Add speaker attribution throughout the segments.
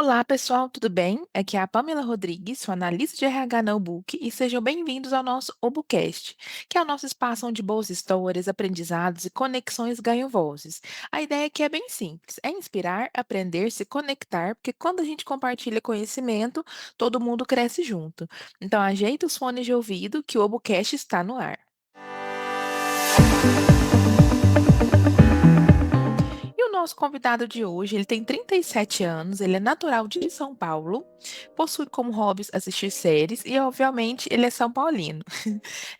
Speaker 1: Olá, pessoal, tudo bem? Aqui é a Pamela Rodrigues, sou analista de RH na Ubuc, e sejam bem-vindos ao nosso Ubucast, que é o nosso espaço onde boas histórias, aprendizados e conexões ganham vozes. A ideia aqui é bem simples, é inspirar, aprender, se conectar, porque quando a gente compartilha conhecimento, todo mundo cresce junto. Então, ajeita os fones de ouvido que o Ubucast está no ar. E o nosso convidado de hoje, ele tem 37 anos, ele é natural de São Paulo, possui como hobbies assistir séries e, obviamente, ele é São Paulino.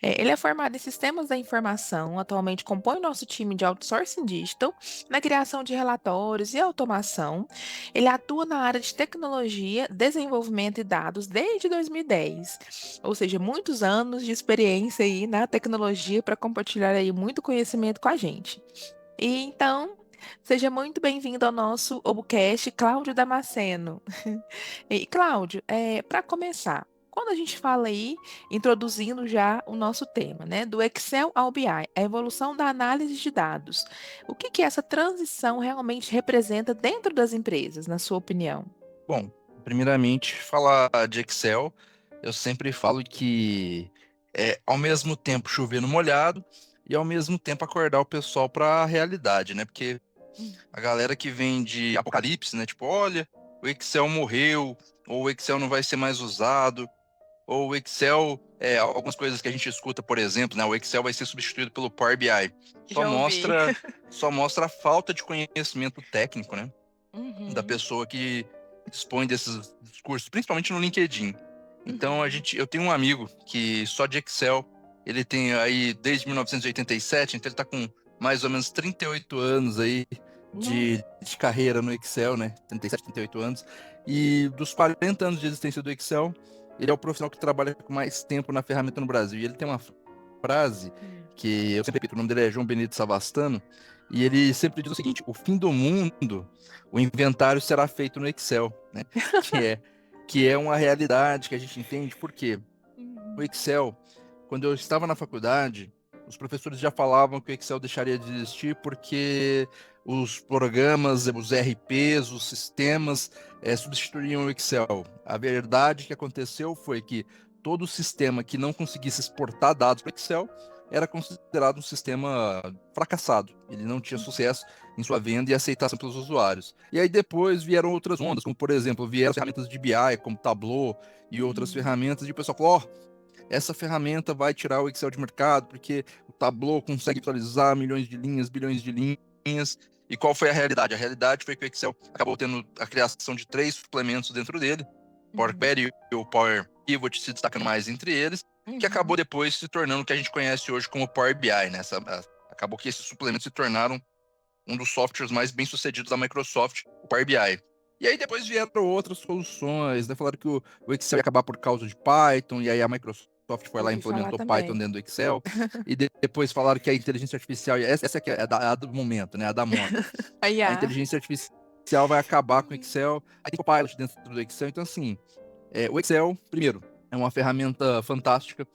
Speaker 1: Ele é formado em Sistemas da Informação, atualmente compõe o nosso time de Outsourcing Digital, na criação de relatórios e automação. Ele atua na área de tecnologia, desenvolvimento e dados desde 2010, ou seja, muitos anos de experiência aí na tecnologia para compartilhar aí muito conhecimento com a gente. E então, seja muito bem-vindo ao nosso Obucast, Cláudio Damasceno. E Cláudio, para começar, quando a gente fala aí, introduzindo já o nosso tema, né, do Excel ao BI, a evolução da análise de dados, o que que essa transição realmente representa dentro das empresas, na sua opinião?
Speaker 2: Bom, primeiramente, falar de Excel, eu sempre falo que é ao mesmo tempo chover no molhado e ao mesmo tempo acordar o pessoal para a realidade, né? Porque
Speaker 1: Hum.
Speaker 2: a galera que vem de apocalipse, né? Tipo, olha, o Excel morreu, ou o Excel não vai ser mais usado, ou o Excel, algumas coisas que a gente escuta, por exemplo, né? O Excel vai ser substituído pelo Power BI. Só
Speaker 1: Já ouvi.
Speaker 2: mostra, só mostra a falta de conhecimento técnico, né? Da
Speaker 1: Uhum,
Speaker 2: pessoa que dispõe desses discursos, principalmente no LinkedIn. Então
Speaker 1: uhum.
Speaker 2: eu tenho um amigo que só de Excel, ele tem aí desde 1987, então ele está com mais ou menos 38 anos aí
Speaker 1: Nossa.
Speaker 2: de carreira no Excel, né? 37, 38 anos. E dos 40 anos de existência do Excel, ele é o profissional que trabalha com mais tempo na ferramenta no Brasil. E ele tem uma frase
Speaker 1: Hum.
Speaker 2: que eu sempre repito, o nome dele é João Benito Savastano, e ele sempre diz o seguinte: o fim do mundo, o inventário será feito no Excel, né? Que é, que é uma realidade que a gente entende, porque o
Speaker 1: Uhum.
Speaker 2: Excel, quando eu estava na faculdade, os professores já falavam que o Excel deixaria de existir porque os programas, os RPs, os sistemas substituiriam o Excel. A verdade que aconteceu foi que todo sistema que não conseguisse exportar dados para o Excel era considerado um sistema fracassado. Ele não tinha sucesso em sua venda e aceitação pelos usuários. E aí depois vieram outras ondas, como por exemplo, vieram ferramentas de BI, como Tableau e outras
Speaker 1: Uhum.
Speaker 2: ferramentas, e o pessoal falou: ó, essa ferramenta vai tirar o Excel de mercado, porque o Tableau consegue visualizar milhões de linhas, bilhões de linhas. E qual foi a realidade? A realidade foi que o Excel acabou tendo a criação de três suplementos dentro dele, o Power
Speaker 1: Uhum.
Speaker 2: Query e o Power Pivot se destacando mais entre eles, que acabou
Speaker 1: Uhum.
Speaker 2: depois se tornando o que a gente conhece hoje como Power BI, né? Acabou que esses suplementos se tornaram um dos softwares mais bem-sucedidos da Microsoft, o Power BI. E aí depois vieram outras soluções, né? Falaram que o Excel ia acabar por causa de Python, e aí a Microsoft foi lá e
Speaker 1: Ouvi falar
Speaker 2: implementou Python
Speaker 1: também.
Speaker 2: dentro do Excel, e depois falaram que a inteligência artificial, e essa aqui é a do momento, né? A da moda.
Speaker 1: A
Speaker 2: A
Speaker 1: IA.
Speaker 2: inteligência artificial vai acabar com o Excel, aí tem o Copilot dentro do Excel, então assim, o Excel, primeiro, é uma ferramenta fantástica.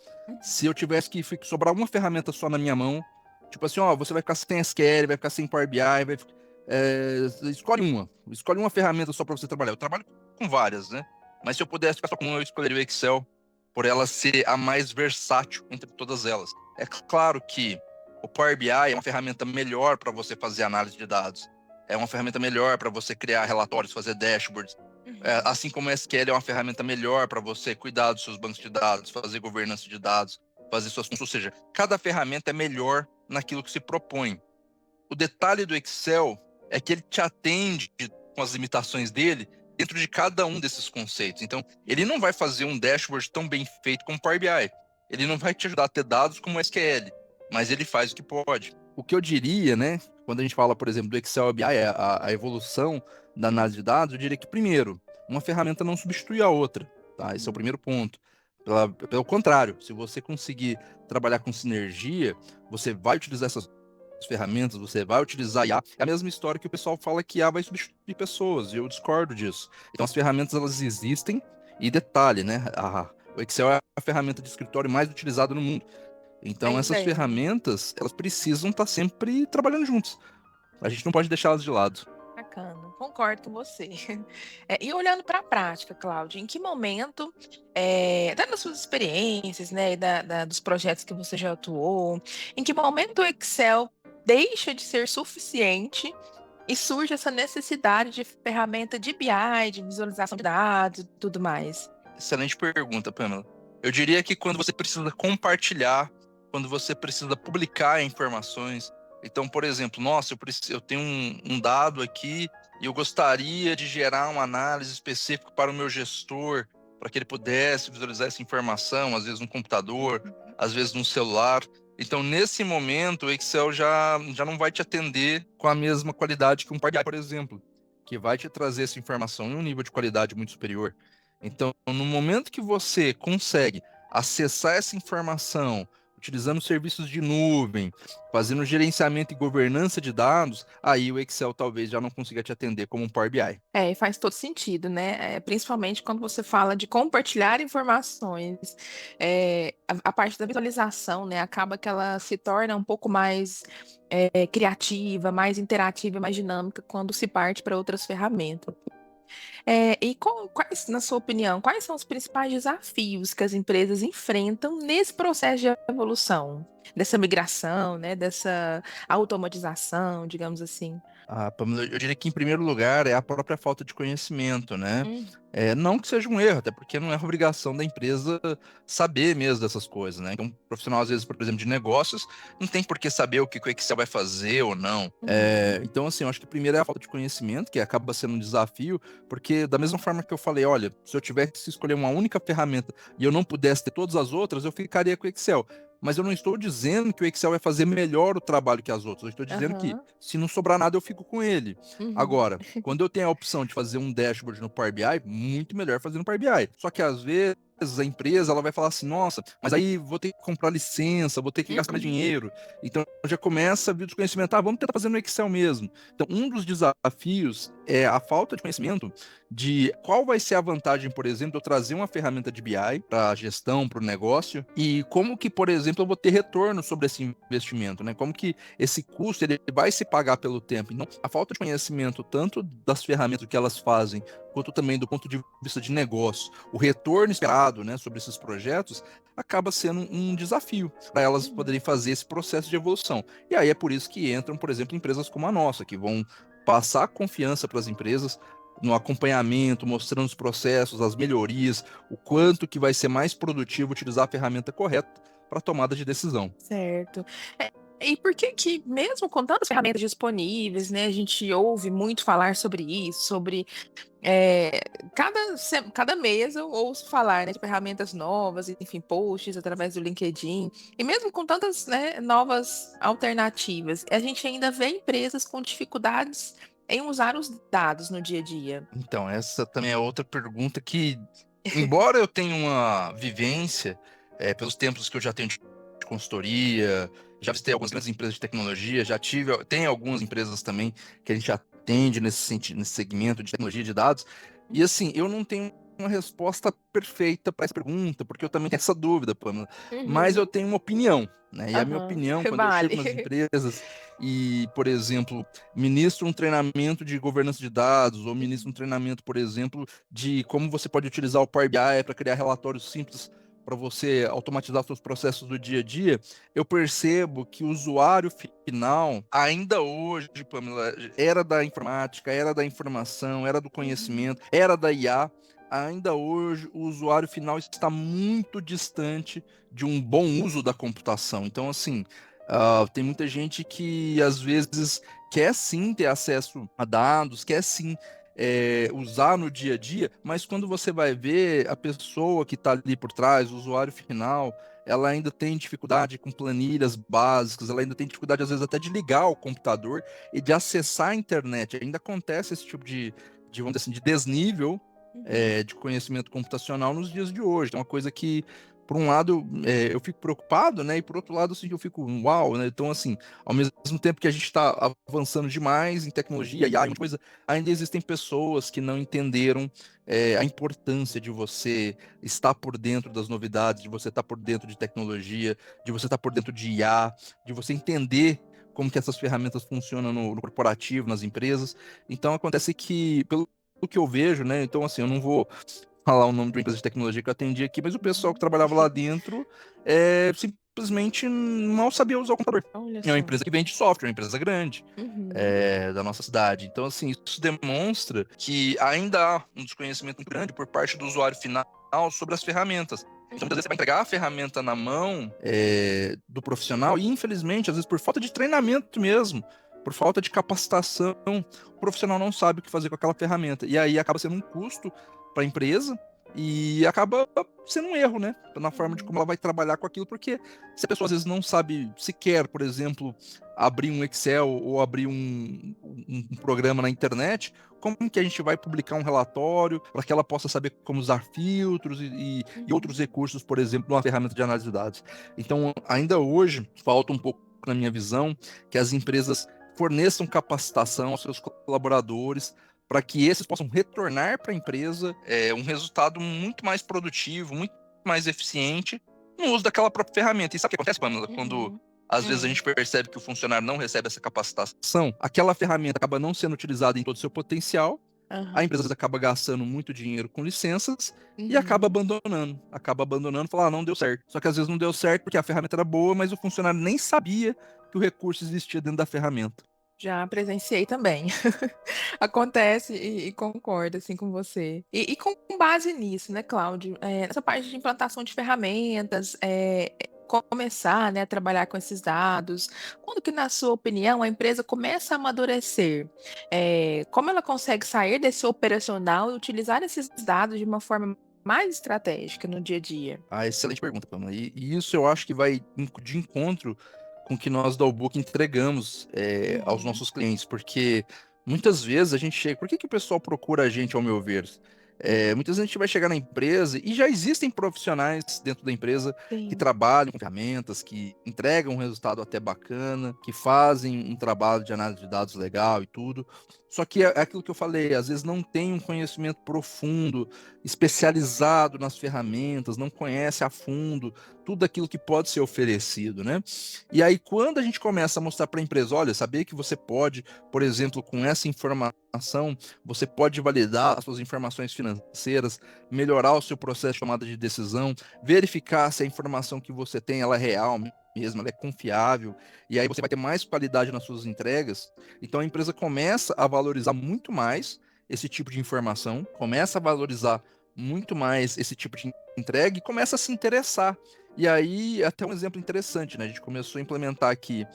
Speaker 2: Se eu tivesse que sobrar uma ferramenta só na minha mão, tipo assim, ó, você vai ficar sem SQL, vai ficar sem Power BI, escolhe uma ferramenta só para você trabalhar. Eu trabalho com várias, né? Mas se eu pudesse ficar só com uma, eu escolheria o Excel, por ela ser a mais versátil entre todas elas. É claro que o Power BI é uma ferramenta melhor para você fazer análise de dados. É uma ferramenta melhor para você criar relatórios, fazer dashboards.
Speaker 1: Uhum.
Speaker 2: Assim como o SQL é uma ferramenta melhor para você cuidar dos seus bancos de dados, fazer governança de dados, fazer suas funções. Ou seja, cada ferramenta é melhor naquilo que se propõe. O detalhe do Excel é que ele te atende com as limitações dele dentro de cada um desses conceitos. Então, ele não vai fazer um dashboard tão bem feito como o Power BI. Ele não vai te ajudar a ter dados como o SQL, mas ele faz o que pode. O que eu diria, né, quando a gente fala, por exemplo, do Excel BI, a evolução da análise de dados, eu diria que, primeiro, uma ferramenta não substitui a outra, tá? Esse é o
Speaker 1: Uhum.
Speaker 2: primeiro ponto. Pelo contrário, se você conseguir trabalhar com sinergia, você vai utilizar essas ferramentas, você vai utilizar IA. É a mesma história que o pessoal fala que IA vai substituir pessoas, e eu discordo disso. Então as ferramentas elas existem, e detalhe, né? O Excel é a ferramenta de escritório mais utilizada no mundo. Então
Speaker 1: Ainda
Speaker 2: essas
Speaker 1: é, né?
Speaker 2: ferramentas, elas precisam estar sempre trabalhando juntas. A gente não pode deixá-las de lado.
Speaker 1: Bacana. concordo com você. E olhando para a prática, Cláudia, em que momento, das suas experiências, né, e dos projetos que você já atuou, em que momento o Excel deixa de ser suficiente e surge essa necessidade de ferramenta de BI, de visualização de dados e tudo mais?
Speaker 2: Excelente pergunta, Pamela. Eu diria que quando você precisa compartilhar, quando você precisa publicar informações. Então, por exemplo, nossa, eu tenho um dado aqui e eu gostaria de gerar uma análise específica para o meu gestor, para que ele pudesse visualizar essa informação, às vezes no computador, às vezes no celular. Então, nesse momento, o Excel já não vai te atender com a mesma qualidade que um Power BI, por exemplo, que vai te trazer essa informação em um nível de qualidade muito superior. Então, no momento que você consegue acessar essa informação, utilizando serviços de nuvem, fazendo gerenciamento e governança de dados, aí o Excel talvez já não consiga te atender como um Power BI.
Speaker 1: E faz todo sentido, né? Principalmente quando você fala de compartilhar informações, a parte da visualização, né? Acaba que ela se torna um pouco mais criativa, mais interativa, mais dinâmica quando se parte para outras ferramentas. Quais, na sua opinião, quais são os principais desafios que as empresas enfrentam nesse processo de evolução, dessa migração, né? Dessa automatização, digamos assim?
Speaker 2: Ah, Pamela, eu diria que, em primeiro lugar, é a própria falta de conhecimento, né?
Speaker 1: Hum,
Speaker 2: Não que seja um erro, até porque não é obrigação da empresa saber mesmo dessas coisas, né? Então, um profissional, às vezes, por exemplo, de negócios, não tem por que saber o que o Excel vai fazer ou não.
Speaker 1: uhum,
Speaker 2: Então, assim, eu acho que primeiro é a falta de conhecimento, que acaba sendo um desafio, porque da mesma forma que eu falei, olha, se eu tivesse que escolher uma única ferramenta e eu não pudesse ter todas as outras, eu ficaria com o Excel. Mas eu não estou dizendo que o Excel vai fazer melhor o trabalho que as outras. Eu estou dizendo que,
Speaker 1: aham,
Speaker 2: se não sobrar nada, eu fico com ele.
Speaker 1: uhum,
Speaker 2: Agora, quando eu tenho a opção de fazer um dashboard no Power BI, muito melhor fazer no Power BI. Só que às vezes a empresa ela vai falar assim, nossa, mas aí vou ter que comprar licença, vou ter que gastar mais
Speaker 1: uhum,
Speaker 2: dinheiro. Então já começa a vir o desconhecimento, vamos tentar fazer no Excel mesmo. Então um dos desafios é a falta de conhecimento de qual vai ser a vantagem, por exemplo, de eu trazer uma ferramenta de BI para a gestão, para o negócio, e como que, por exemplo, eu vou ter retorno sobre esse investimento, né? Como que esse custo ele vai se pagar pelo tempo. Então, a falta de conhecimento tanto das ferramentas que elas fazem, quanto também do ponto de vista de negócio, o retorno esperado, né, sobre esses projetos, acaba sendo um desafio para elas
Speaker 1: uhum.
Speaker 2: poderem fazer esse processo de evolução. E aí é por isso que entram, por exemplo, empresas como a nossa, que vão passar confiança para as empresas no acompanhamento, mostrando os processos, as melhorias, o quanto que vai ser mais produtivo utilizar a ferramenta correta para tomada de decisão.
Speaker 1: Certo. É, e por que que, mesmo com tantas ferramentas disponíveis, né, a gente ouve muito falar sobre isso, sobre é, cada mês eu ouço falar, né, de ferramentas novas, enfim, posts através do LinkedIn, e mesmo com tantas, né, novas alternativas, a gente ainda vê empresas com dificuldades em usar os dados no dia a dia.
Speaker 2: Então, essa também é outra pergunta que, embora eu tenha uma vivência, pelos tempos que eu já tenho de consultoria, já visitei algumas grandes empresas de tecnologia, tem algumas empresas também que a gente atende nesse sentido, nesse segmento de tecnologia de dados, e assim, eu não tenho uma resposta perfeita para essa pergunta, porque eu também tenho essa dúvida, Pamela, mas
Speaker 1: Uhum,
Speaker 2: eu tenho uma opinião, né? E a minha
Speaker 1: aham,
Speaker 2: opinião, quando eu chego nas
Speaker 1: vale.
Speaker 2: empresas e, por exemplo, ministro um treinamento de governança de dados, ou ministro um treinamento, por exemplo, de como você pode utilizar o Power BI para criar relatórios simples para você automatizar seus processos do dia a dia, eu percebo que o usuário final, ainda hoje, Pamela, era da informática, era da informação, era do
Speaker 1: Uhum,
Speaker 2: conhecimento, era da IA. Ainda hoje, o usuário final está muito distante de um bom uso da computação. Então, assim, tem muita gente que às vezes quer sim ter acesso a dados, quer sim usar no dia a dia, mas quando você vai ver a pessoa que está ali por trás, o usuário final, ela ainda tem dificuldade com planilhas básicas, ela ainda tem dificuldade às vezes até de ligar o computador e de acessar a internet. Ainda acontece esse tipo de vamos dizer assim, de desnível
Speaker 1: uhum.
Speaker 2: de conhecimento computacional nos dias de hoje. É uma coisa que, por um lado, eu fico preocupado, né? E por outro lado, assim, eu fico, uau, né? Então, assim, ao mesmo tempo que a gente está avançando demais em tecnologia e muita coisa, ainda existem pessoas que não entenderam a importância de você estar por dentro das novidades, de você estar por dentro de tecnologia, de você estar por dentro de IA, de você entender como que essas ferramentas funcionam no corporativo, nas empresas. Então acontece que, pelo que eu vejo, né? Então, assim, eu não vou falar o nome de uma empresa de tecnologia que eu atendi aqui, mas o pessoal que
Speaker 1: Uhum.
Speaker 2: trabalhava lá dentro simplesmente mal sabia usar o computador.
Speaker 1: Olha
Speaker 2: É uma
Speaker 1: só.
Speaker 2: empresa que vende software, uma empresa grande
Speaker 1: Uhum.
Speaker 2: da nossa cidade. Então, assim, isso demonstra que ainda há um desconhecimento muito grande por parte do usuário final sobre as ferramentas. Então, muitas vezes você vai entregar a ferramenta na mão do profissional e, infelizmente, às vezes por falta de treinamento mesmo, por falta de capacitação, o profissional não sabe o que fazer com aquela ferramenta. E aí acaba sendo um custo para a empresa e acaba sendo um erro, né? Na forma de
Speaker 1: Uhum.
Speaker 2: como ela vai trabalhar com aquilo, porque se a pessoa às vezes não sabe sequer, por exemplo, abrir um Excel ou abrir um programa na internet, como que a gente vai publicar um relatório para que ela possa saber como usar filtros e outros
Speaker 1: Uhum.
Speaker 2: recursos, por exemplo, numa ferramenta de análise de dados. Então, ainda hoje, falta um pouco, na minha visão, que as empresas forneçam capacitação aos seus colaboradores para que esses possam retornar para a empresa um resultado muito mais produtivo, muito mais eficiente no uso daquela própria ferramenta. E sabe o que acontece, Pamela? Quando
Speaker 1: Uhum.
Speaker 2: às vezes a
Speaker 1: Hum.
Speaker 2: gente percebe que o funcionário não recebe essa capacitação, aquela ferramenta acaba não sendo utilizada em todo o seu potencial, a
Speaker 1: Aham.
Speaker 2: empresa acaba gastando muito dinheiro com licenças e
Speaker 1: Uhum.
Speaker 2: acaba abandonando, fala, não deu certo. Só que às vezes não deu certo porque a ferramenta era boa, mas o funcionário nem sabia que o recurso existia dentro da ferramenta.
Speaker 1: Já presenciei também. Acontece e concordo assim com você. E com base nisso, né, Cláudio, nessa parte de implantação de ferramentas, começar, né, a trabalhar com esses dados, quando que, na sua opinião, a empresa começa a amadurecer? Como ela consegue sair desse operacional e utilizar esses dados de uma forma mais estratégica no dia a dia?
Speaker 2: Ah, excelente pergunta, Pamela. E isso eu acho que vai de encontro com o que nós da Allbook entregamos aos
Speaker 1: Uhum.
Speaker 2: nossos clientes, porque muitas vezes a gente chega. Por que o pessoal procura a gente, ao meu ver? Muitas vezes a gente vai chegar na empresa e já existem profissionais dentro da empresa que
Speaker 1: Sim.
Speaker 2: trabalham com ferramentas, que entregam um resultado até bacana, que fazem um trabalho de análise de dados legal e tudo. Só que é aquilo que eu falei, às vezes não tem um conhecimento profundo, especializado nas ferramentas, não conhece a fundo tudo aquilo que pode ser oferecido, né? E aí, quando a gente começa a mostrar para a empresa, olha, saber que você pode, por exemplo, com essa informação, você pode validar as suas informações financeiras, melhorar o seu processo de tomada de decisão, verificar se a informação que você tem ela é real mesmo, ela é confiável, e aí você vai ter mais qualidade nas suas entregas. Então a empresa começa a valorizar muito mais esse tipo de informação, começa a valorizar muito mais esse tipo de entrega e começa a se interessar. E aí, até um exemplo interessante, né? A gente começou a implementar aqui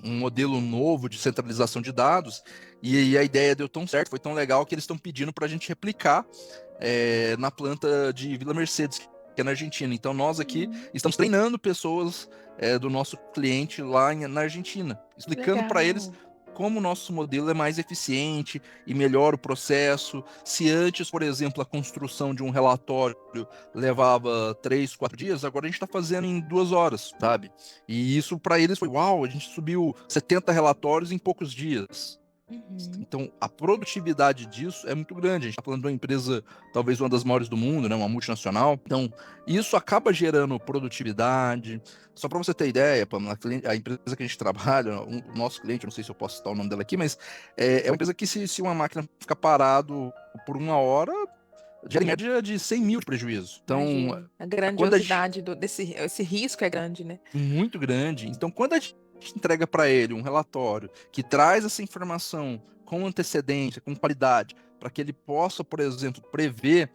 Speaker 2: um modelo novo de centralização de dados, e a ideia deu tão certo, foi tão legal que eles estão pedindo para a gente replicar na planta de Vila Mercedes, que é na Argentina. Então, nós aqui
Speaker 1: Uhum.
Speaker 2: estamos treinando pessoas do nosso cliente lá na Argentina, explicando para eles
Speaker 1: Legal.
Speaker 2: como o nosso modelo é mais eficiente e melhora o processo. Se antes, por exemplo, a construção de um relatório levava 3, 4 dias, agora a gente está fazendo em 2 horas, sabe? E isso para eles foi, uau, a gente subiu 70 relatórios em poucos dias.
Speaker 1: Uhum.
Speaker 2: Então, a produtividade disso é muito grande. A gente está falando de uma empresa, talvez uma das maiores do mundo, né, uma multinacional. Então, isso acaba gerando produtividade. Só para você ter ideia, Pamela, a empresa que a gente trabalha, o nosso cliente, eu não sei se eu posso citar o nome dela aqui, mas é uma empresa que, se uma máquina ficar parado por 1 hora, gera em média de 100 mil de prejuízo. Então,
Speaker 1: Imagino. A
Speaker 2: quando a gente
Speaker 1: grandiosidade desse esse risco é grande, né.
Speaker 2: muito grande. Então, quando a gente entrega para ele um relatório que traz essa informação com antecedência, com qualidade, para que ele possa, por exemplo, prever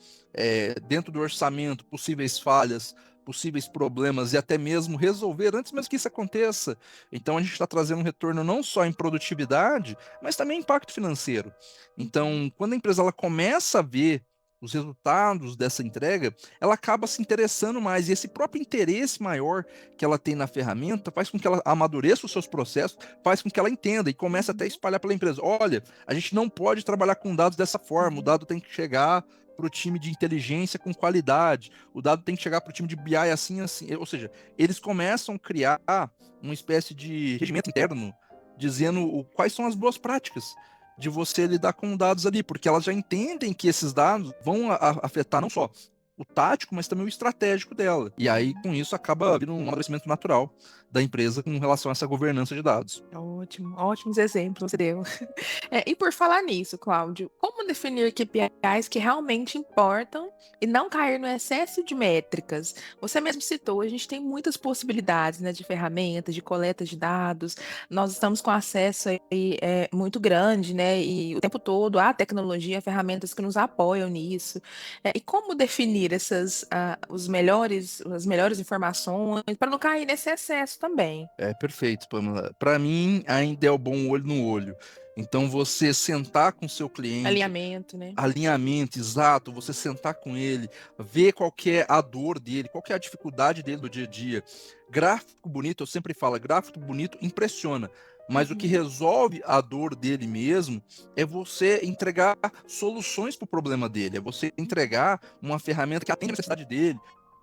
Speaker 2: dentro do orçamento possíveis falhas, possíveis problemas e até mesmo resolver antes mesmo que isso aconteça. Então, a gente está trazendo um retorno não só em produtividade, mas também em impacto financeiro.
Speaker 1: Uhum.
Speaker 2: Então, quando a empresa ela começa a ver os resultados dessa entrega, ela acaba se interessando mais. E esse próprio interesse maior que ela tem na ferramenta faz com que ela amadureça os seus processos, faz com que ela entenda e comece até a
Speaker 1: Uhum.
Speaker 2: espalhar pela empresa. Olha, a gente não pode trabalhar com dados dessa forma, o
Speaker 1: Uhum.
Speaker 2: dado tem que chegar para o time de inteligência com qualidade, o dado tem que chegar para o time de BI assim, assim. Ou seja, eles começam a criar uma espécie de regimento interno dizendo quais são as boas práticas de você lidar com dados ali, porque elas já entendem que esses dados vão afetar não só o tático, mas também o estratégico dela. E aí, com isso, acaba vindo um amadurecimento natural da empresa com relação a essa governança de dados.
Speaker 1: Ótimo, ótimos exemplos você deu. E por falar nisso, Cláudio, como definir KPIs que realmente importam e não cair no excesso de métricas? Você mesmo citou, a gente tem muitas possibilidades, né, de ferramentas, de coleta de dados. Nós estamos com acesso aí, muito grande, né, e o tempo todo há tecnologia, ferramentas que nos apoiam nisso. E como definir as melhores informações para não cair nesse excesso também?
Speaker 2: É perfeito, Pamela. Para mim, ainda é o bom olho no olho. Então, você sentar com o seu cliente,
Speaker 1: Alinhamento, né?
Speaker 2: alinhamento exato, você sentar com ele, ver qual que é a dor dele, qual que é a dificuldade dele no dia a dia. Gráfico bonito, eu sempre falo, gráfico bonito impressiona, mas o que
Speaker 1: Uhum,
Speaker 2: resolve a dor dele mesmo é você entregar soluções para o problema dele, é você entregar uma ferramenta que atende a necessidade dele,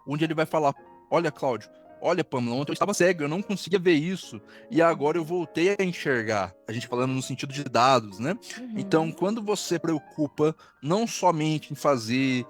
Speaker 2: onde ele vai falar: olha, Cláudio, olha, Pamela, ontem eu estava cego, eu não conseguia ver isso, e agora eu voltei a enxergar. A gente falando no sentido de dados, né? Então,
Speaker 1: uhum.
Speaker 2: quando você preocupa não somente em fazer,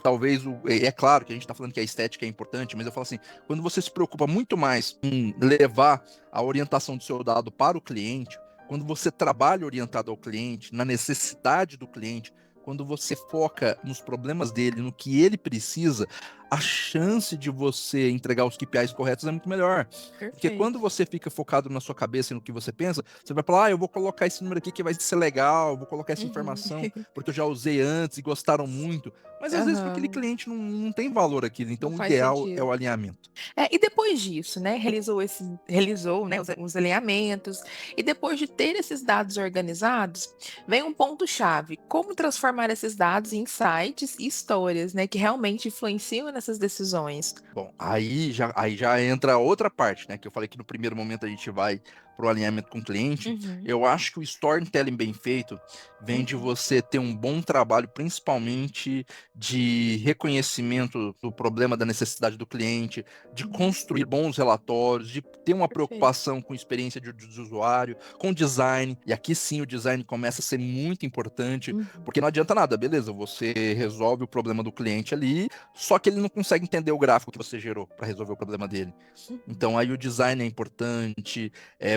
Speaker 2: talvez, é claro que a gente está falando que a estética é importante, mas eu falo assim, quando você se preocupa muito mais em levar a orientação do seu dado para o cliente, quando você trabalha orientado ao cliente, na necessidade do cliente, quando você foca nos problemas dele, no que ele precisa, a chance de você entregar os KPIs corretos é muito melhor. Porque quando
Speaker 1: Perfeito.
Speaker 2: você fica focado na sua cabeça e no que você pensa, você vai falar: eu vou colocar esse número aqui que vai ser legal, eu vou colocar essa
Speaker 1: Uhum.
Speaker 2: informação porque eu já usei antes e gostaram muito. Mas às vezes para aquele
Speaker 1: Aham.
Speaker 2: cliente não tem valor aquilo.
Speaker 1: Não
Speaker 2: Então o
Speaker 1: faz
Speaker 2: ideal é
Speaker 1: sentido.
Speaker 2: o alinhamento.
Speaker 1: E depois disso, né, realizou, né, os alinhamentos, e depois de ter esses dados organizados, vem um ponto chave: como transformar esses dados em insights e histórias, né, que realmente influenciam nessas decisões.
Speaker 2: Bom, aí já entra outra parte, né? Que eu falei que no primeiro momento a gente vai para o alinhamento com o cliente.
Speaker 1: Uhum,
Speaker 2: Eu acho que o storytelling bem feito vem de
Speaker 1: uhum,
Speaker 2: você ter um bom trabalho, principalmente de reconhecimento do problema, da necessidade do cliente, de
Speaker 1: uhum.
Speaker 2: construir bons relatórios, de ter uma
Speaker 1: Perfeito.
Speaker 2: preocupação com experiência de usuário, com design. E aqui sim o design começa a ser muito importante,
Speaker 1: Uhum,
Speaker 2: porque não adianta nada, beleza? Você resolve o problema do cliente ali, só que ele não consegue entender o gráfico que você gerou para resolver o problema dele.
Speaker 1: uhum,
Speaker 2: Então aí o design é importante,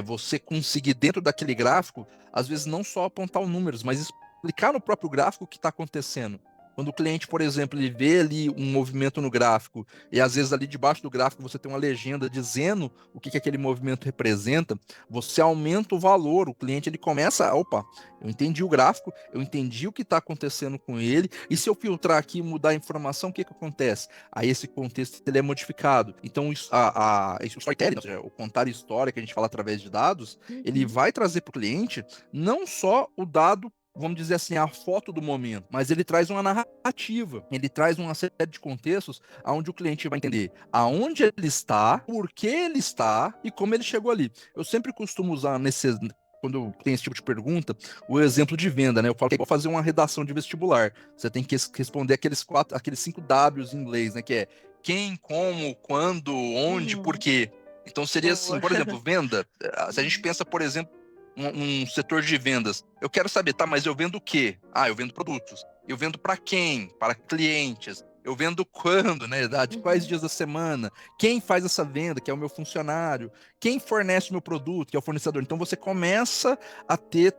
Speaker 2: você conseguir dentro daquele gráfico, às vezes não só apontar os números, mas explicar no próprio gráfico o que está acontecendo. Quando o cliente, por exemplo, ele vê ali um movimento no gráfico, e às vezes ali debaixo do gráfico você tem uma legenda dizendo o que aquele movimento representa, você aumenta o valor, o cliente ele começa, opa, eu entendi o gráfico, eu entendi o que está acontecendo com ele, e se eu filtrar aqui e mudar a informação, o que acontece? Aí esse contexto ele é modificado. Então o storytelling, ou seja, o contar história que a gente fala através de dados, ele
Speaker 1: uhum,
Speaker 2: vai trazer para o cliente não só o dado, vamos dizer assim, a foto do momento, mas ele traz uma narrativa, ele traz uma série de contextos onde o cliente vai entender aonde ele está, por que ele está e como ele chegou ali. Eu sempre costumo usar quando tem esse tipo de pergunta, o exemplo de venda, né? Eu falo que é igual fazer uma redação de vestibular. Você tem que responder aqueles 5 Ws em inglês, né? Que é quem, como, quando, onde, por
Speaker 1: uhum.
Speaker 2: quê. Então seria assim,
Speaker 1: Boa.
Speaker 2: por exemplo, venda. Se a gente
Speaker 1: Uhum,
Speaker 2: pensa, por exemplo, um setor de vendas, eu quero saber, tá, mas eu vendo o quê? Ah, eu vendo produtos. Eu vendo para quem? Para clientes. Eu vendo quando, né? De quais
Speaker 1: uhum.
Speaker 2: dias da semana? Quem faz essa venda, que é o meu funcionário? Quem fornece o meu produto, que é o fornecedor? Então você começa a ter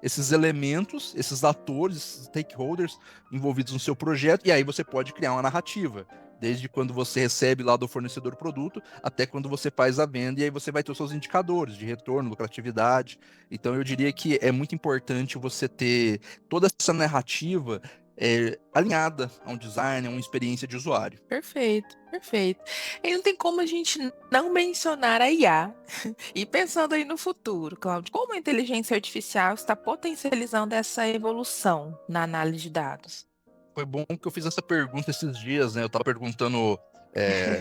Speaker 2: esses elementos, esses atores, esses stakeholders envolvidos no seu projeto, e aí você pode criar uma narrativa. Desde quando você recebe lá do fornecedor o produto, até quando você faz a venda, e aí você vai ter os seus indicadores de retorno, lucratividade. Então eu diria que é muito importante você ter toda essa narrativa alinhada a um design, a uma experiência de usuário.
Speaker 1: Perfeito, perfeito. E não tem como a gente não mencionar a IA. E pensando aí no futuro, Cláudio, como a inteligência artificial está potencializando essa evolução na análise de dados?
Speaker 2: Foi bom que eu fiz essa pergunta esses dias, né? Eu tava perguntando,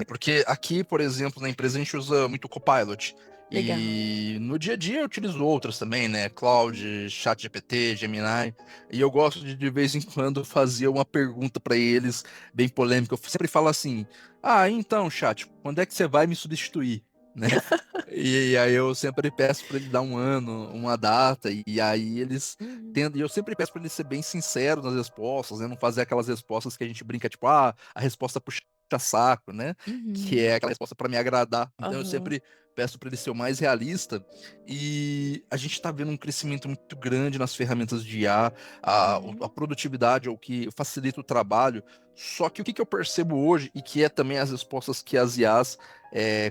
Speaker 2: porque aqui, por exemplo, na empresa a gente usa muito Copilot.
Speaker 1: Legal.
Speaker 2: E no dia a dia eu utilizo outras também, né? Cloud, ChatGPT, Gemini. E eu gosto de vez em quando fazer uma pergunta para eles, bem polêmica. Eu sempre falo assim: ah, então, chat, quando é que você vai me substituir? né? E aí eu sempre peço para ele dar um ano, uma data, e aí eles
Speaker 1: Uhum,
Speaker 2: tendem, e eu sempre peço para ele ser bem sincero nas respostas, né? Não fazer aquelas respostas que a gente brinca, tipo, ah, a resposta puxa saco, né? Que
Speaker 1: uhum,
Speaker 2: é aquela resposta para me agradar. Então eu
Speaker 1: aham,
Speaker 2: sempre peço para ele ser o mais realista, e a gente está vendo um crescimento muito grande nas ferramentas de IA, a
Speaker 1: uhum,
Speaker 2: produtividade é o que facilita o trabalho. Só que o que que eu percebo hoje, e que é também as respostas que as IAs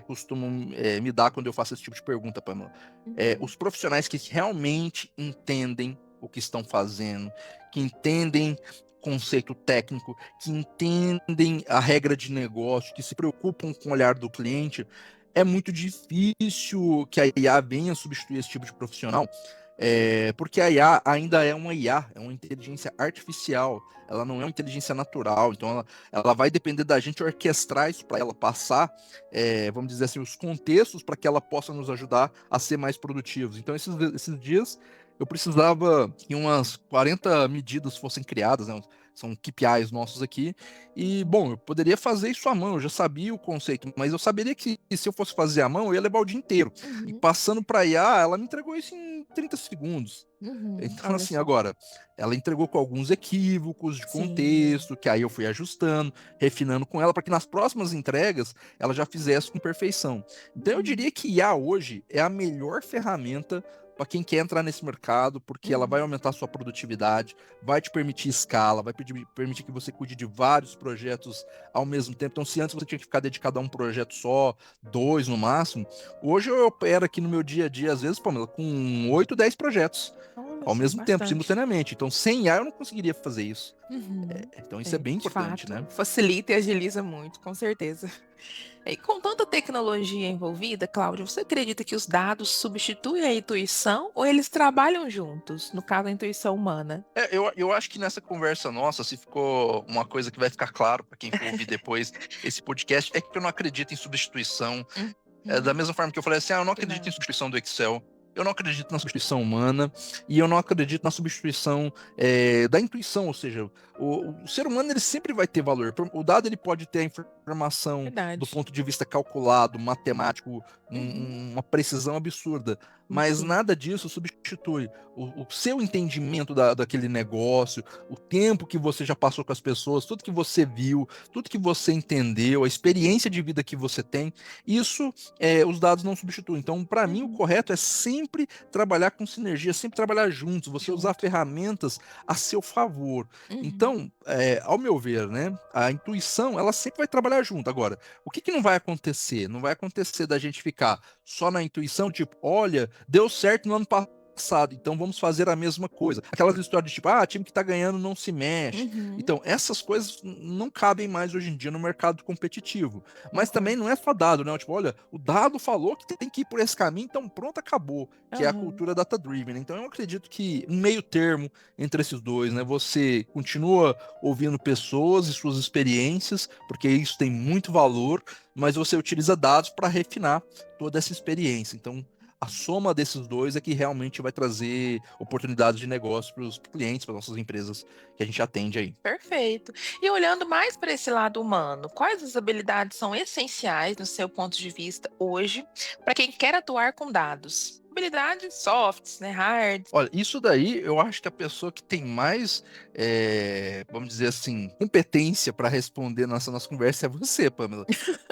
Speaker 2: costumam me dar quando eu faço esse tipo de pergunta, Pamela.
Speaker 1: uhum,
Speaker 2: Os profissionais que realmente entendem o que estão fazendo, que entendem conceito técnico, que entendem a regra de negócio, que se preocupam com o olhar do cliente, é muito difícil que a IA venha substituir esse tipo de profissional, porque a IA ainda é uma IA, é uma inteligência artificial, ela não é uma inteligência natural, então ela vai depender da gente orquestrar isso para ela passar, vamos dizer assim, os contextos para que ela possa nos ajudar a ser mais produtivos. Então, esses dias eu precisava que umas 40 medidas fossem criadas, né? São KPIs nossos aqui. E, bom, eu poderia fazer isso à mão, eu já sabia o conceito, mas eu saberia que se eu fosse fazer à mão, eu ia levar o dia inteiro. E
Speaker 1: uhum,
Speaker 2: passando para IA, ela me entregou isso em 30 segundos.
Speaker 1: uhum.
Speaker 2: Então,
Speaker 1: Olha
Speaker 2: assim,
Speaker 1: só.
Speaker 2: agora, ela entregou com alguns equívocos de
Speaker 1: Sim.
Speaker 2: contexto, que aí eu fui ajustando, refinando com ela, para que nas próximas entregas ela já fizesse com perfeição. Então, eu
Speaker 1: Uhum,
Speaker 2: diria que IA hoje é a melhor ferramenta para quem quer entrar nesse mercado, porque ela vai
Speaker 1: uhum,
Speaker 2: aumentar a sua produtividade, vai te permitir escala, vai permitir que você cuide de vários projetos ao mesmo tempo. Então, se antes você tinha que ficar dedicado a um projeto só, dois no máximo, hoje eu opero aqui no meu dia a dia, às vezes, Pamela, com 8, 10 projetos
Speaker 1: olha
Speaker 2: ao
Speaker 1: só,
Speaker 2: mesmo tempo,
Speaker 1: bastante.
Speaker 2: simultaneamente. Então, sem IA eu não conseguiria fazer isso.
Speaker 1: Uhum.
Speaker 2: Então, isso é
Speaker 1: É,
Speaker 2: bem
Speaker 1: de
Speaker 2: importante,
Speaker 1: fato,
Speaker 2: né?
Speaker 1: facilita e agiliza muito, com certeza. E com tanta tecnologia envolvida, Cláudia, você acredita que os dados substituem a intuição ou eles trabalham juntos? No caso, a intuição humana.
Speaker 2: Eu acho que nessa conversa nossa, se ficou uma coisa que vai ficar claro para quem for ouvir depois esse podcast, é que eu não acredito em substituição. Da
Speaker 1: Uhum.
Speaker 2: mesma forma que eu falei assim, eu não acredito em
Speaker 1: Não.
Speaker 2: substituição do Excel, eu não acredito na substituição humana e eu não acredito na substituição da intuição, ou seja, o ser humano ele sempre vai ter valor. O dado ele pode ter a informação do
Speaker 1: Verdade.
Speaker 2: ponto de vista calculado, matemático,
Speaker 1: Uhum.
Speaker 2: uma precisão absurda, mas
Speaker 1: Sim.
Speaker 2: nada disso substitui o seu entendimento daquele negócio, o tempo que você já passou com as pessoas, tudo que você viu, tudo que você entendeu, a experiência de vida que você tem. Isso os dados não substituem. Então, para mim, o
Speaker 1: Uhum.
Speaker 2: correto é sempre trabalhar com sinergia, sempre trabalhar juntos, você usar
Speaker 1: Junto.
Speaker 2: ferramentas a seu favor.
Speaker 1: Uhum.
Speaker 2: Então, ao meu ver, né, a intuição, ela sempre vai trabalhar junto. Agora, o que que não vai acontecer? Não vai acontecer da gente ficar só na intuição, tipo, olha, deu certo no ano passado, então vamos fazer a mesma coisa. Aquelas histórias de tipo, time que tá ganhando não se mexe.
Speaker 1: Uhum.
Speaker 2: Então, essas coisas não cabem mais hoje em dia no mercado competitivo. Mas também
Speaker 1: Concordo.
Speaker 2: não é só dado, né? Tipo, olha, o dado falou que tem que ir por esse caminho, então pronto, acabou. Que é a
Speaker 1: Aham.
Speaker 2: cultura data-driven. Então eu acredito que um meio termo entre esses dois, né? Você continua ouvindo pessoas e suas experiências, porque isso tem muito valor, mas você utiliza dados para refinar toda essa experiência. Então, a soma desses dois é que realmente vai trazer oportunidades de negócio para os clientes, para nossas empresas que a gente atende aí.
Speaker 1: Perfeito. E olhando mais para esse lado humano, quais as habilidades são essenciais, no seu ponto de vista, hoje, para quem quer atuar com dados? Habilidades softs, né, hard.
Speaker 2: Olha, isso daí eu acho que a pessoa que tem mais, vamos dizer assim, competência para responder nossa conversa é você, Pamela.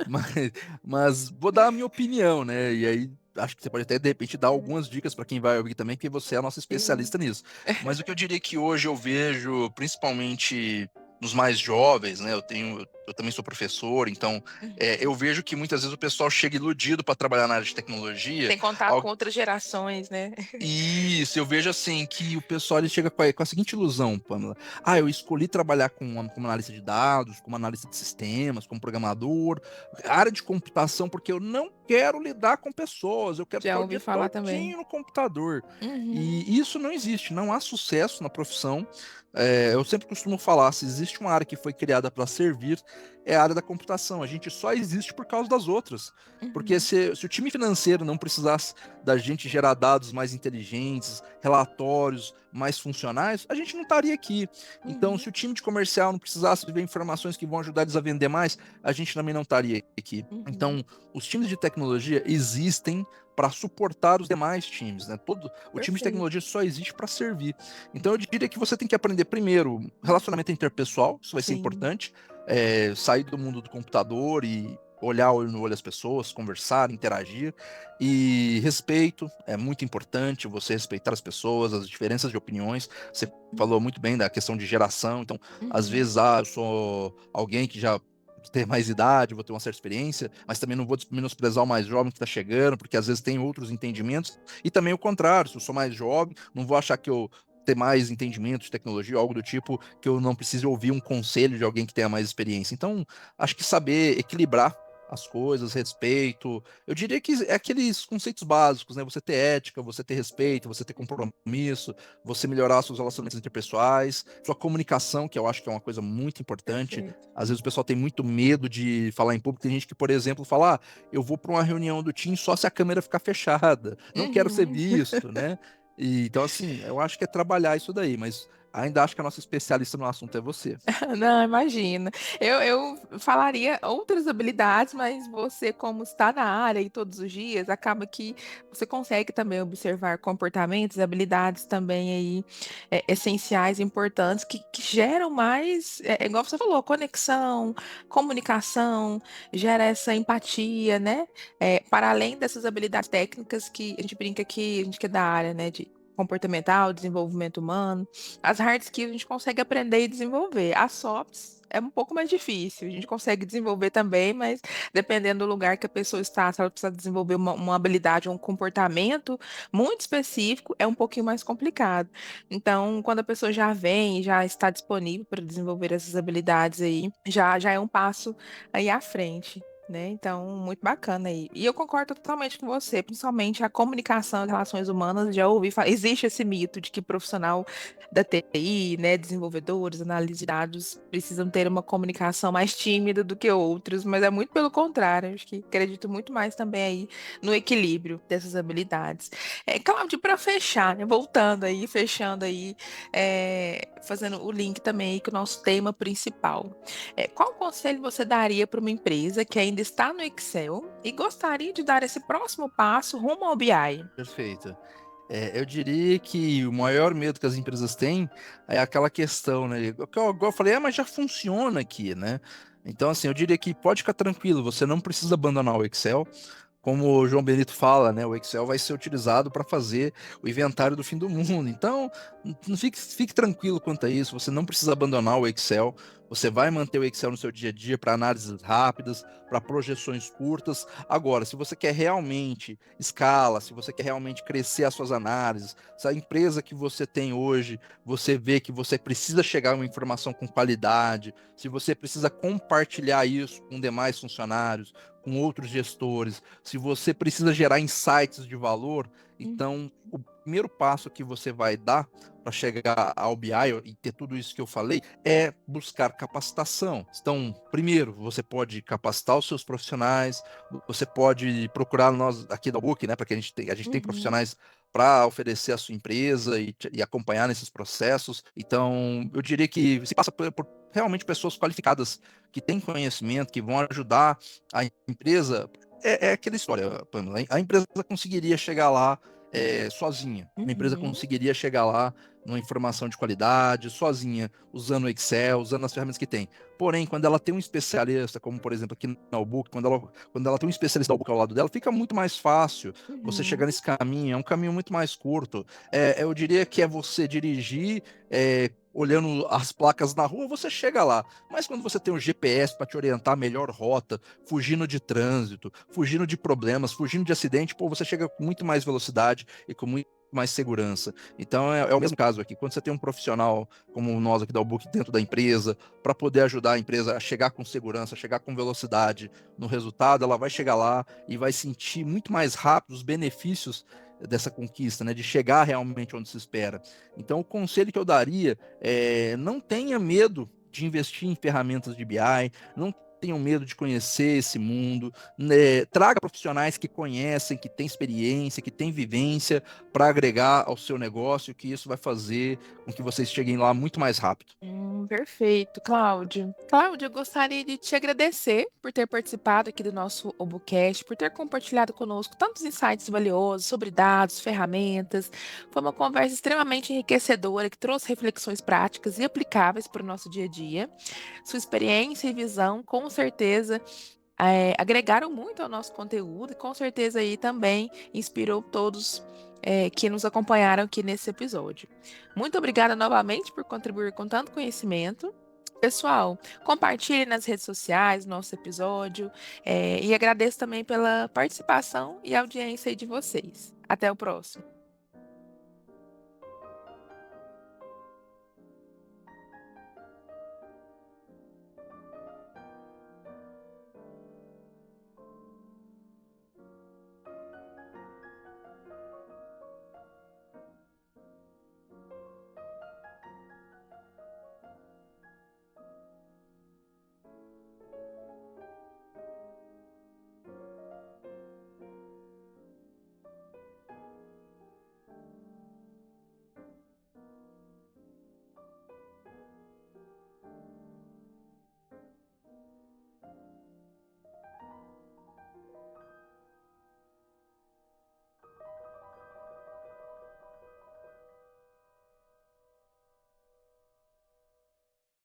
Speaker 2: Mas, mas vou dar a minha opinião, né? E aí acho que você pode até, de repente, dar algumas dicas para quem vai ouvir também, que você é a nossa
Speaker 1: Sim.
Speaker 2: especialista nisso. Mas o que eu diria que hoje eu vejo, principalmente nos mais jovens, né? Eu também sou professor, então
Speaker 1: Uhum.
Speaker 2: eu vejo que muitas vezes o pessoal chega iludido para trabalhar na área de tecnologia.
Speaker 1: Tem contato com outras gerações, né?
Speaker 2: Isso, eu vejo assim que o pessoal ele chega com a seguinte ilusão, Pamela. Eu escolhi trabalhar como analista de dados, como analista de sistemas, como programador, área de computação, porque eu não quero lidar com pessoas, eu quero
Speaker 1: Já
Speaker 2: ficar o
Speaker 1: ouvi
Speaker 2: dia
Speaker 1: falar também.
Speaker 2: todinho no computador.
Speaker 1: Uhum.
Speaker 2: E isso não existe, não há sucesso na profissão. Eu sempre costumo falar, se existe uma área que foi criada para servir, é a área da computação. A gente só existe por causa das outras. Porque
Speaker 1: Uhum.
Speaker 2: se o time financeiro não precisasse da gente gerar dados mais inteligentes, relatórios mais funcionais, a gente não estaria aqui. Então,
Speaker 1: Uhum.
Speaker 2: se o time de comercial não precisasse ver informações que vão ajudar eles a vender mais, a gente também não estaria aqui.
Speaker 1: Uhum.
Speaker 2: Então, os times de tecnologia existem para suportar os demais times, né? O time de
Speaker 1: Perfeito.
Speaker 2: tecnologia só existe para servir. Então, eu diria que você tem que aprender primeiro relacionamento interpessoal, isso vai ser
Speaker 1: Sim.
Speaker 2: importante, sair do mundo do computador e olhar olho no olho as pessoas, conversar, interagir. E respeito é muito importante, você respeitar as pessoas, as diferenças de opiniões. Você falou muito bem da questão de geração, então, às
Speaker 1: Uhum.
Speaker 2: vezes, eu sou alguém que já ter mais idade, vou ter uma certa experiência, mas também não vou menosprezar o mais jovem que está chegando, porque às vezes tem outros entendimentos, e também o contrário, se eu sou mais jovem, não vou achar que eu ter mais entendimento de tecnologia, algo do tipo, que eu não precise ouvir um conselho de alguém que tenha mais experiência. Então, acho que saber equilibrar as coisas, respeito, eu diria que é aqueles conceitos básicos, né? Você ter ética, você ter respeito, você ter compromisso, você melhorar seus relacionamentos interpessoais, sua comunicação, que eu acho que é uma coisa muito importante.
Speaker 1: Perfeito.
Speaker 2: Às vezes o pessoal tem muito medo de falar em público. Tem gente que, por exemplo, fala: eu vou para uma reunião do time só se a câmera ficar fechada. Não quero ser
Speaker 1: Uhum.
Speaker 2: visto, né? Então, assim, eu acho que é trabalhar isso daí, mas ainda acho que a nossa especialista no assunto é você.
Speaker 1: Não, imagina. Eu falaria outras habilidades, mas você, como está na área e todos os dias, acaba que você consegue também observar comportamentos, habilidades também aí essenciais, importantes, que geram mais, igual você falou, conexão, comunicação, gera essa empatia, né? Para além dessas habilidades técnicas que a gente brinca que a gente que é da área, né, de comportamental, desenvolvimento humano. As hard skills a gente consegue aprender e desenvolver. As softs é um pouco mais difícil. A gente consegue desenvolver também, mas dependendo do lugar que a pessoa está, se ela precisa desenvolver uma habilidade, um comportamento muito específico, é um pouquinho mais complicado. Então, quando a pessoa já vem, já está disponível para desenvolver essas habilidades aí, já é um passo aí à frente. Né? Então, muito bacana aí. E eu concordo totalmente com você, principalmente a comunicação e relações humanas. Já ouvi falar, existe esse mito de que profissional da TI, né, desenvolvedores, análise de dados, precisam ter uma comunicação mais tímida do que outros, mas é muito pelo contrário. Acho que acredito muito mais também aí no equilíbrio dessas habilidades. Cláudio, para fechar, né, voltando aí, fechando aí, fazendo o link também aí com o nosso tema principal. Qual conselho você daria para uma empresa que ainda está no Excel e gostaria de dar esse próximo passo rumo ao BI?
Speaker 2: Perfeito. Eu diria que o maior medo que as empresas têm é aquela questão, né? Igual eu falei, mas já funciona aqui, né? Então, assim, eu diria que pode ficar tranquilo, você não precisa abandonar o Excel. Como o João Benito fala, né, o Excel vai ser utilizado para fazer o inventário do fim do mundo. Então, não fique tranquilo quanto a isso. Você não precisa abandonar o Excel. Você vai manter o Excel no seu dia a dia para análises rápidas, para projeções curtas. Agora, se você quer realmente escala, se você quer realmente crescer as suas análises, se a empresa que você tem hoje, você vê que você precisa chegar a uma informação com qualidade, se você precisa compartilhar isso com demais funcionários, com outros gestores, se você precisa gerar insights de valor,
Speaker 1: Uhum.
Speaker 2: então o primeiro passo que você vai dar para chegar ao BI e ter tudo isso que eu falei é buscar capacitação. Então, primeiro, você pode capacitar os seus profissionais, você pode procurar nós aqui da Book, né, para que a gente tem
Speaker 1: Uhum.
Speaker 2: profissionais para oferecer a sua empresa e acompanhar nesses processos. Então, eu diria que se passa por realmente pessoas qualificadas que têm conhecimento, que vão ajudar a empresa. É aquela história, Pamela. A empresa conseguiria chegar lá sozinha. Uma empresa
Speaker 1: Uhum.
Speaker 2: conseguiria chegar lá numa informação de qualidade, sozinha, usando o Excel, usando as ferramentas que tem. Porém, quando ela tem um especialista, como por exemplo aqui no Outlook, quando ela tem um especialista do Outlook ao lado dela, fica muito mais fácil você chegar
Speaker 1: Uhum.
Speaker 2: nesse caminho. É um caminho muito mais curto. Eu diria que é você dirigir, olhando as placas na rua, você chega lá. Mas quando você tem um GPS para te orientar a melhor rota, fugindo de trânsito, fugindo de problemas, fugindo de acidente, pô, você chega com muito mais velocidade e com muito mais segurança. Então é o mesmo caso aqui. Quando você tem um profissional como nós aqui da Albook dentro da empresa, para poder ajudar a empresa a chegar com segurança, a chegar com velocidade no resultado, ela vai chegar lá e vai sentir muito mais rápido os benefícios dessa conquista, né, de chegar realmente onde se espera. Então, o conselho que eu daria é não tenha medo de investir em ferramentas de BI, não tenham medo de conhecer esse mundo, né? Traga profissionais que conhecem, que têm experiência, que têm vivência para agregar ao seu negócio, que isso vai fazer com que vocês cheguem lá muito mais rápido.
Speaker 1: Perfeito, Cláudio. Cláudio, eu gostaria de te agradecer por ter participado aqui do nosso Obucast, por ter compartilhado conosco tantos insights valiosos sobre dados, ferramentas. Foi uma conversa extremamente enriquecedora que trouxe reflexões práticas e aplicáveis para o nosso dia a dia. Sua experiência e visão, com certeza, agregaram muito ao nosso conteúdo e com certeza aí também inspirou todos que nos acompanharam aqui nesse episódio. Muito obrigada novamente por contribuir com tanto conhecimento. Pessoal, compartilhe nas redes sociais nosso episódio e agradeço também pela participação e audiência aí de vocês. Até o próximo.